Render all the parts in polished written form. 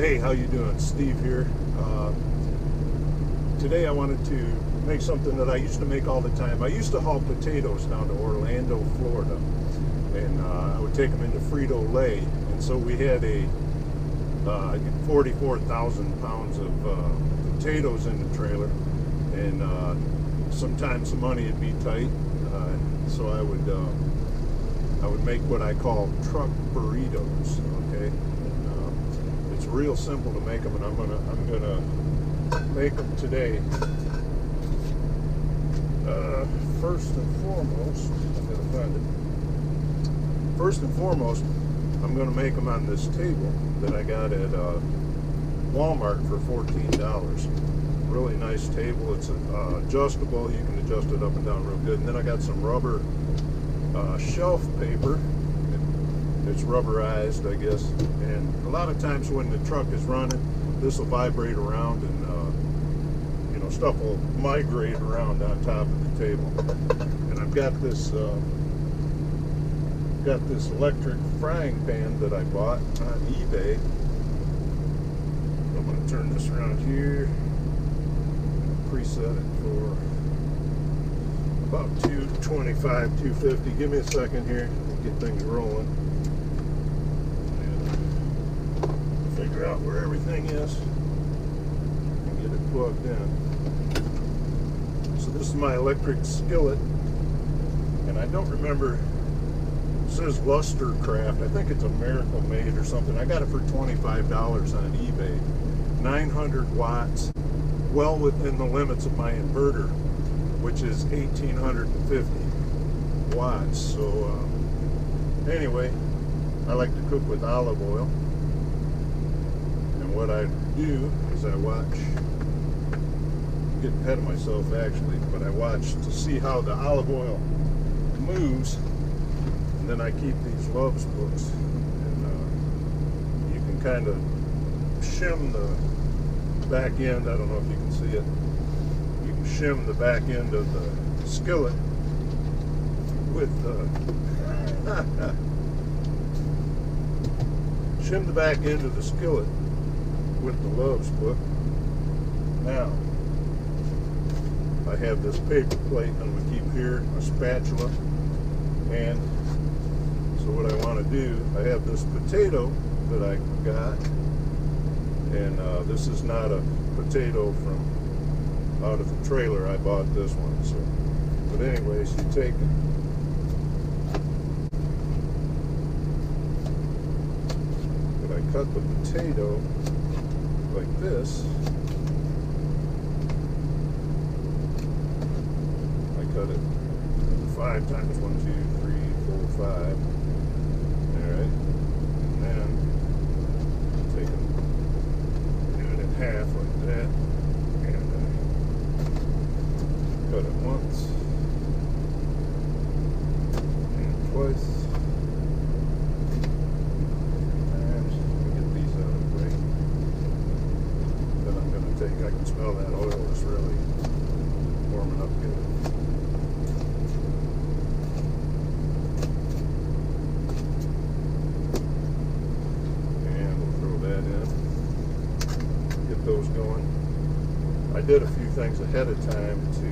Hey, how you doing? Steve here. Today I wanted to make something that I used to make all the time. I used to haul potatoes down to Orlando, Florida, and I would take them into Frito-Lay. And so we had a 44,000 pounds of potatoes in the trailer, and sometimes the money would be tight, so I would make what I call truck burritos. Okay. It's real simple to make them, and I'm gonna make them today. First and foremost, I gotta find it. First and foremost, I'm gonna make them on this table that I got at Walmart for $14. Really nice table. It's adjustable. You can adjust it up and down real good. And then I got some rubber shelf paper. It's rubberized, I guess, and a lot of times when the truck is running, this will vibrate around, and stuff will migrate around on top of the table. And I've got this electric frying pan that I bought on eBay. I'm going to turn this around here, preset it for about 225, 250. Give me a second here, get things rolling. Figure out where everything is and get it plugged in. So this is my electric skillet, and I don't remember, it says Lustercraft. I think it's a Miracle Made or something. I got it for $25 on eBay. 900 watts, well within the limits of my inverter, which is 1850 watts. So anyway, I like to cook with olive oil. What I do is I watch, get ahead of myself actually, but I watch to see how the olive oil moves, and then I keep these Love's books, and you can kind of shim the back end. I don't know if you can see it. You can shim the back end of the skillet with shim the back end of the skillet with the Love's book. Now, I have this paper plate I'm going to keep here, a spatula, and so what I want to do, I have this potato that I got, and this is not a potato from out of the trailer. I bought this one. So, but anyways, you take it. But I cut the potato like this. I cut it 5 times 1, 2, 3, 4, 5. Alright. And then take it, do it in half like that. And cut it once. And twice. I can smell that oil is really warming up good. And we'll throw that in. Get those going. I did a few things ahead of time to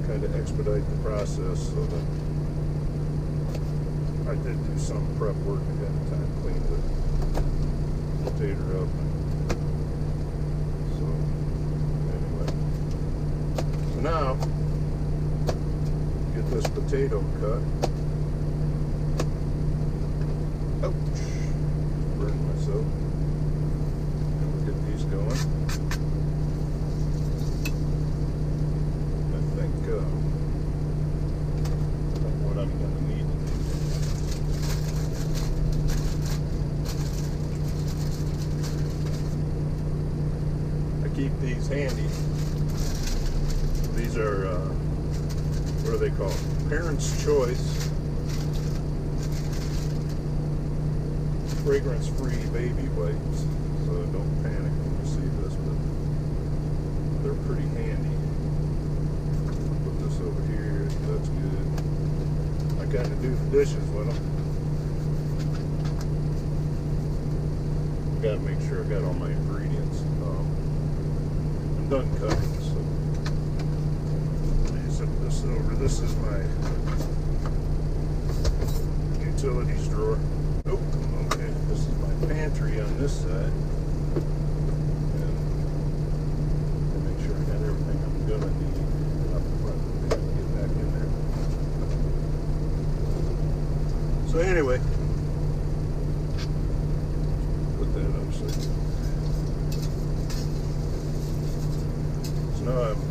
kind of expedite the process, so that I did do some prep work ahead of time, clean the potato up. Now, get this potato cut. Ouch! Burned myself. And we'll get these going. I think what I'm going to need to do. I keep these handy. These are, what are they called? Parents' Choice fragrance-free baby wipes. So don't panic when you see this, but they're pretty handy. Put this over here, that's good. I kind of do the dishes with them. got to make sure I got all my ingredients. I'm done cutting, so let me zip this over. This is my utilities drawer. Oh, okay. This is my pantry on this side. And make sure I got everything I'm gonna need up front. Get back in there. So anyway, put that upside down. So now I'm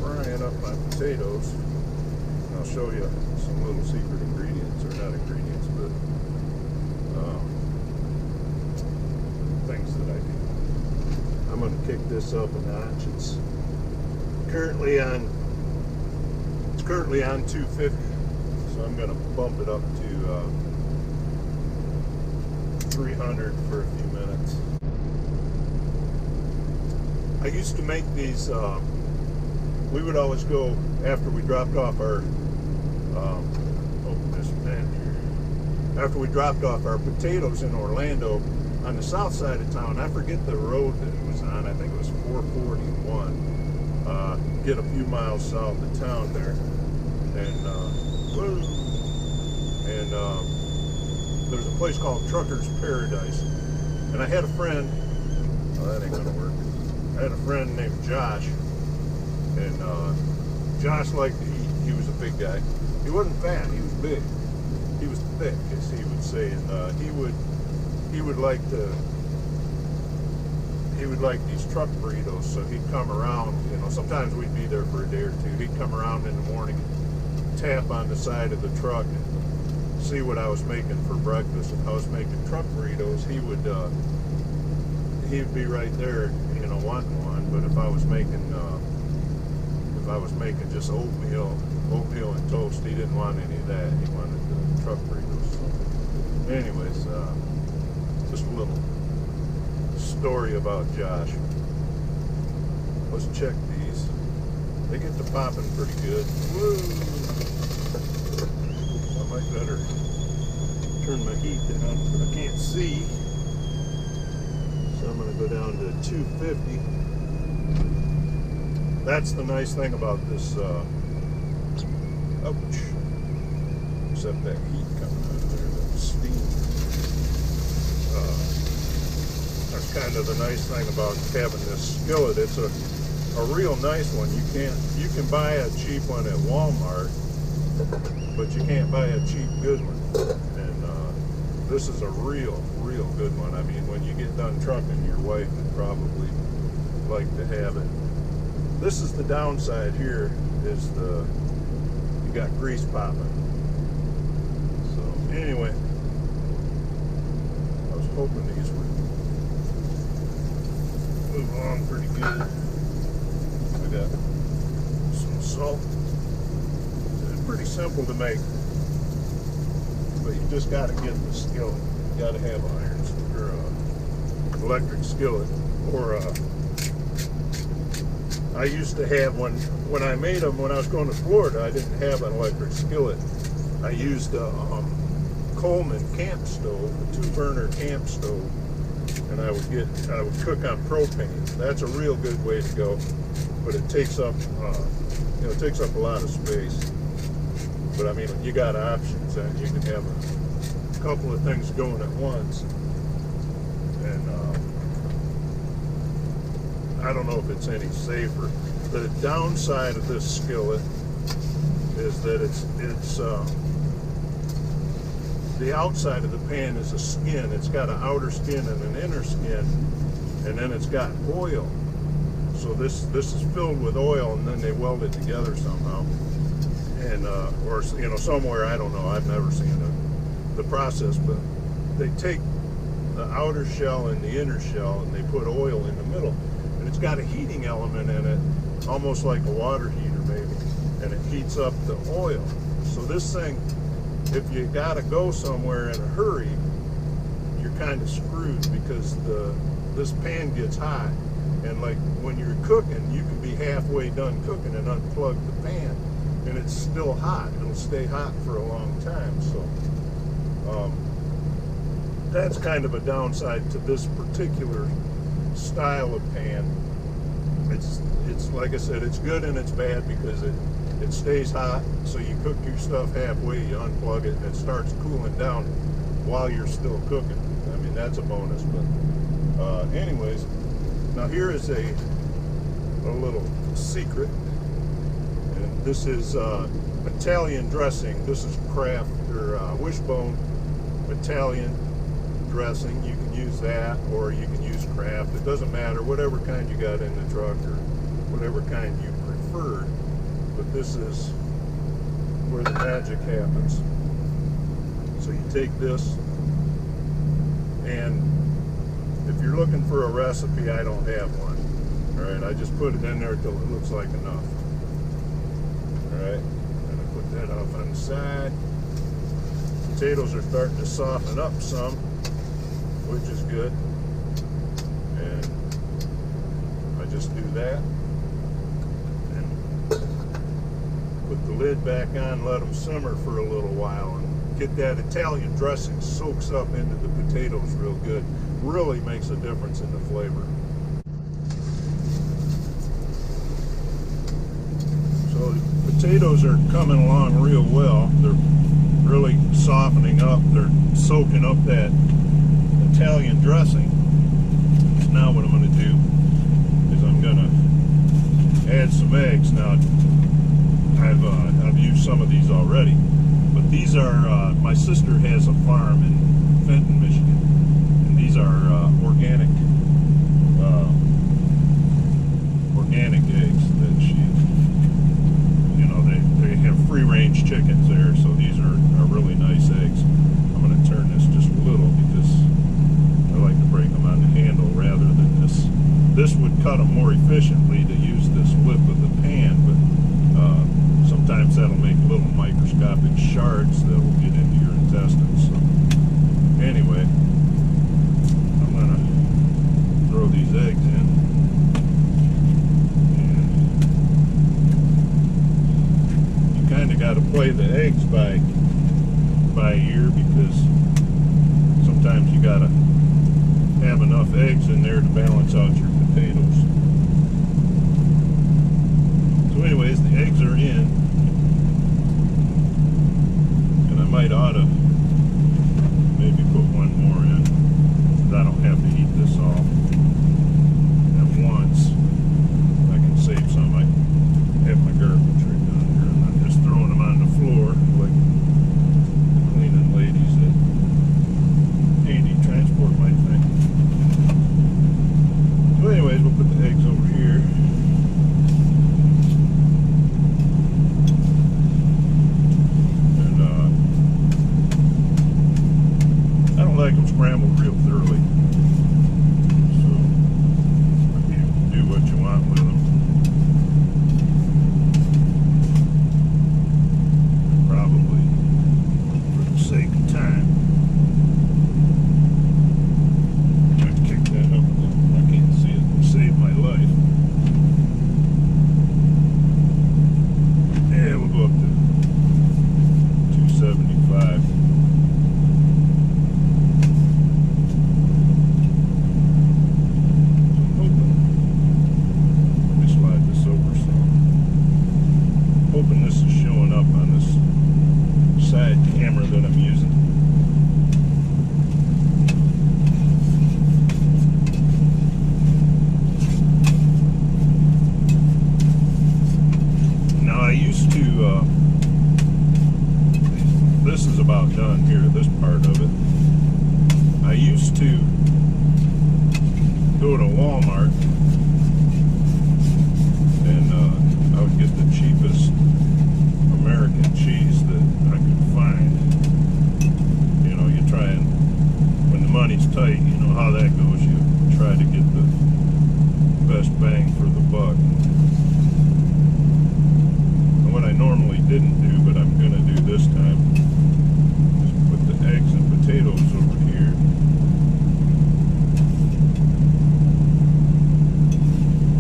frying up my potatoes. And I'll show you some little secret ingredients, or not ingredients, but things that I do. I'm going to kick this up a notch. It's currently on 250, so I'm going to bump it up to 300 for a few minutes. I used to make these. We would always go after we dropped off our. After we dropped off our potatoes in Orlando, on the south side of town, I forget the road that it was on. I think it was 441. Get a few miles south of town there, and there's a place called Trucker's Paradise. And I had a friend. Oh, that ain't gonna work. I had a friend named Josh, and Josh liked to eat. He was a big guy. He wasn't fat. He was big. He was thick, as he would say, and he would like these truck burritos. So he'd come around. You know, sometimes we'd be there for a day or two. He'd come around in the morning, tap on the side of the truck, and see what I was making for breakfast. If I was making truck burritos, he'd be right there, you know, wanting one. But if I was making just oatmeal and toast, he didn't want any of that. He wanted the truck burritos. So anyways, just a little story about Josh. Let's check these. They get to popping pretty good. Woo! I might better turn my heat down, but I can't see. So I'm going to go down to 250. That's the nice thing about this. Ouch. Except that heat coming out of there, that steam. That's kind of the nice thing about having this skillet. It's a real nice one. You can buy a cheap one at Walmart, but you can't buy a cheap good one. And this is a real good one. I mean, when you get done trucking, your wife would probably like to have it. This is the downside here, is you got grease popping. So anyway, I was hoping these would move along pretty good. I got some salt. It's pretty simple to make, but you just got to get the skillet. You got to have iron or electric skillet, or I used to have one when I made them when I was going to Florida. I didn't have an electric skillet. I used a Coleman camp stove, a 2-burner camp stove, and I would cook on propane. That's a real good way to go, but it takes up it takes up a lot of space. But I mean, you got options, and you can have a couple of things going at once. And I don't know if it's any safer. The downside of this skillet is that it's the outside of the pan is a skin. It's got an outer skin and an inner skin, and then it's got oil. So this is filled with oil, and then they weld it together somehow. And or you know, somewhere, I don't know. I've never seen the process, but they take the outer shell and the inner shell, and they put oil in the middle. And it's got a heating element in it, almost like a water heater maybe, and it heats up the oil. So this thing, if you gotta go somewhere in a hurry, you're kind of screwed, because this pan gets hot, and like when you're cooking, you can be halfway done cooking and unplug the pan, and it's still hot. It'll stay hot for a long time. So that's kind of a downside to this particular style of pan. It's like I said, it's good and it's bad because it stays hot, so you cook your stuff halfway, you unplug it, and it starts cooling down while you're still cooking. I mean, that's a bonus. But anyways, now here is a little secret, and this is Italian dressing. This is Kraft or Wishbone Italian dressing. You can use that, or you can use Kraft. It doesn't matter, whatever kind you got in the truck or whatever kind you preferred. But this is where the magic happens. So you take this, and if you're looking for a recipe, I don't have one. All right, I just put it in there till it looks like enough. All right, and I put that off on the side. Potatoes are starting to soften up some, which is good. And I just do that. Put the lid back on, let them simmer for a little while, and get that Italian dressing soaks up into the potatoes real good. Really makes a difference in the flavor. So the potatoes are coming along real well. They're really softening up. They're soaking up that Italian dressing. So now what I'm going to do is I'm going to add some eggs. Now, I've used some of these already, but these are, my sister has a farm in Fenton, Michigan, and these are organic eggs that she, you know, they have free-range chickens there, so these are really nice eggs. I'm going to turn this just a little because I like to break them on the handle rather than this. This would cut them more efficiently to use this lip of the pan, but sometimes that'll make little microscopic shards that will get into your intestines. So anyway, I'm going to throw these eggs in. And you kind of got to play the eggs by ear, because sometimes you got to have enough eggs in there to balance out your potatoes. So anyways, the eggs are in. Might ought to maybe put one more in, so I don't have to eat this all at once. I can save some. I have my garbage right down here, and I'm just throwing them on the floor like the cleaning ladies at A&D Transport might think. So anyways, we'll put the eggs over here. Like them scrambled real thoroughly, so you do what you want with them. Probably, for the sake of time, I might kick that up a little. I can't see it. It'll save my life. Yeah, we'll go up to 275. Hoping this is showing up on this side camera that I'm using. Now I used to, this is about done here, this part of it. I used to go to Walmart and I would get the cheapest American cheese that I could find. You know, you try and, when the money's tight, you know how that goes. You try to get the best bang for the buck. And what I normally didn't do, but I'm going to do this time, is put the eggs and potatoes over here.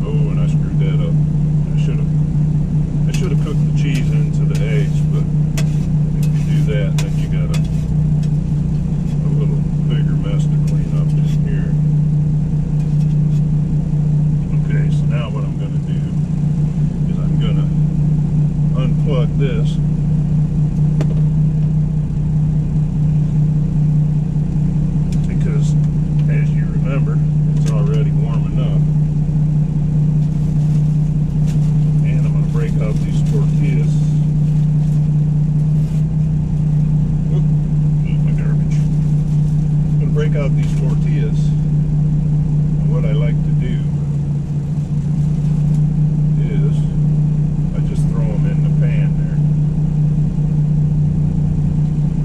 Oh, and I screwed that up. I should have cooked the cheese into the eggs, but if you do that, then you got a little bigger tortillas. And what I like to do is I just throw them in the pan there.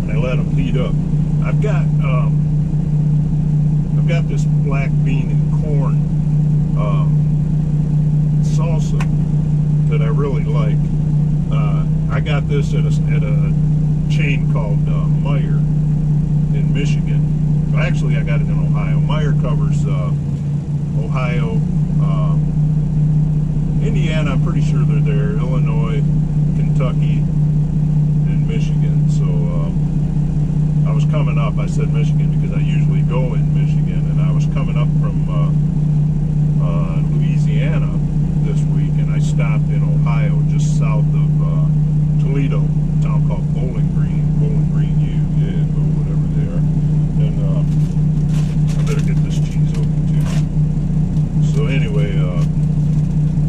And I let them heat up. I've got this black bean and corn salsa that I really like. I got this at a chain called Meijer in Michigan. Well, actually, I got it in Ohio. Meijer covers Ohio, Indiana. I'm pretty sure they're there. Illinois, Kentucky, and Michigan. So I was coming up. I said Michigan because I usually go in Michigan, and I was coming up from Louisiana this week, and I stopped in Ohio, just south of Toledo, a town called Bowling Green, yeah, or whatever they are. And I better get this cheese open too. So anyway,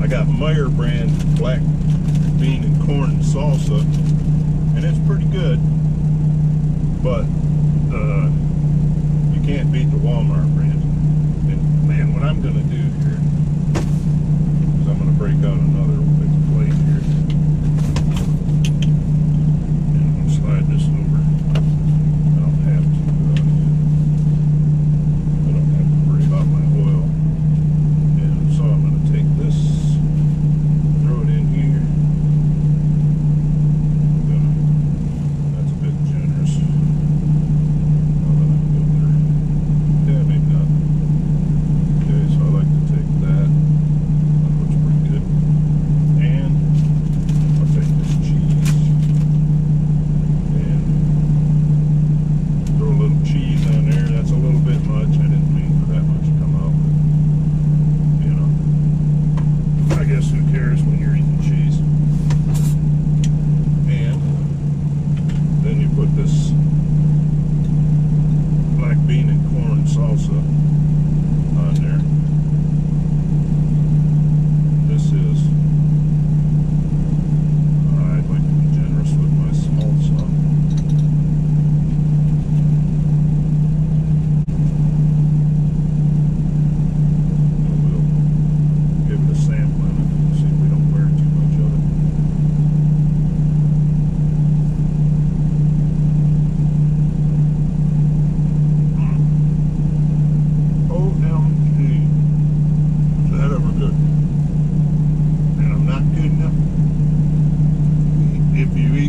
I got Meijer brand black bean and corn salsa, and it's pretty good, but you can't beat the Walmart brand. And man, what I'm gonna do here is I'm gonna break out another big plate here. Slide this over. I don't have to worry about my oil. And so I'm going to take this, throw it in here. That's a bit generous. Yeah, maybe not. Okay, so I like to take that. That looks pretty good. And I'll take this cheese. Cheese on there. That's a little bit much. I didn't mean for that much to come out, but you know, I guess who cares when you're eating cheese. And then you put this black bean and corn salsa on there. This is, I'd like to be generous with my salsa.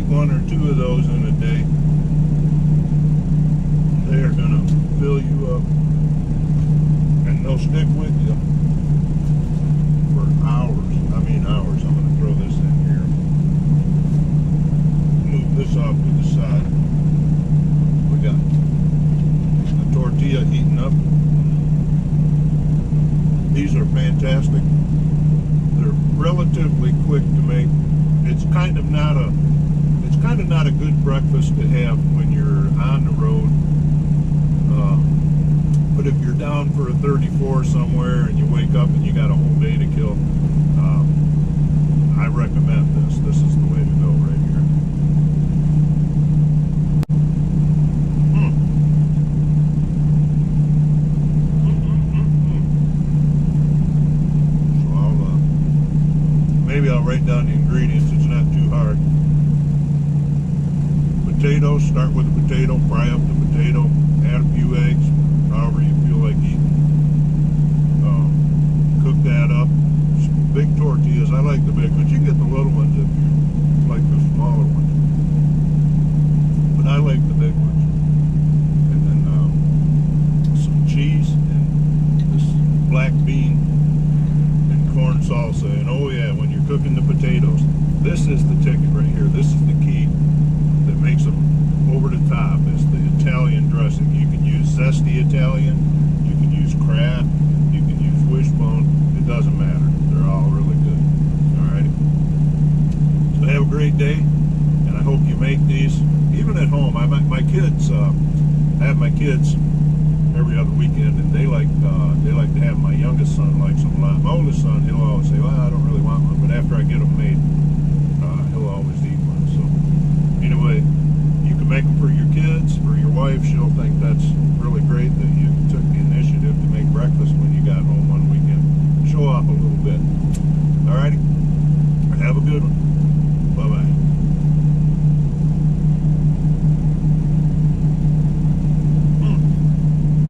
One or two of those in a day, they are going to fill you up, and they'll stick with you for hours. I mean hours. I'm going to throw this in here, move this off to the side. We got the tortilla heating up. These are fantastic. They're relatively quick to make. It's kind of not a good breakfast to have when you're on the road, but if you're down for a 34 somewhere and you wake up and you got a whole day to kill, I recommend this. This is the way to go right here. So maybe I'll write down the ingredients. It's not too hard. Potatoes, start with a potato, fry up the potato, add a few eggs, however you feel like eating. Cook that up. Big tortillas, I like the big ones. You can get the little ones if you like the smaller ones. But I like the big ones. And then some cheese and this black bean and corn salsa. And oh yeah, when you're cooking the potatoes, this is the ticket right here. This is the key that makes them over the top. It's the Italian dressing. You can use zesty Italian, you can use Kraft, you can use Wishbone. It doesn't matter. They're all really good. Alrighty. So have a great day, and I hope you make these even at home. I have my kids every other weekend, and they like to have. My youngest son likes them a lot. My oldest son, he'll always say, "Well, I don't really want one," but after I get them made, he'll always eat one. So anyway, you can make them for your kids, for your wife. She'll think that's really great that you took the initiative. show off a little bit. Alrighty, have a good one.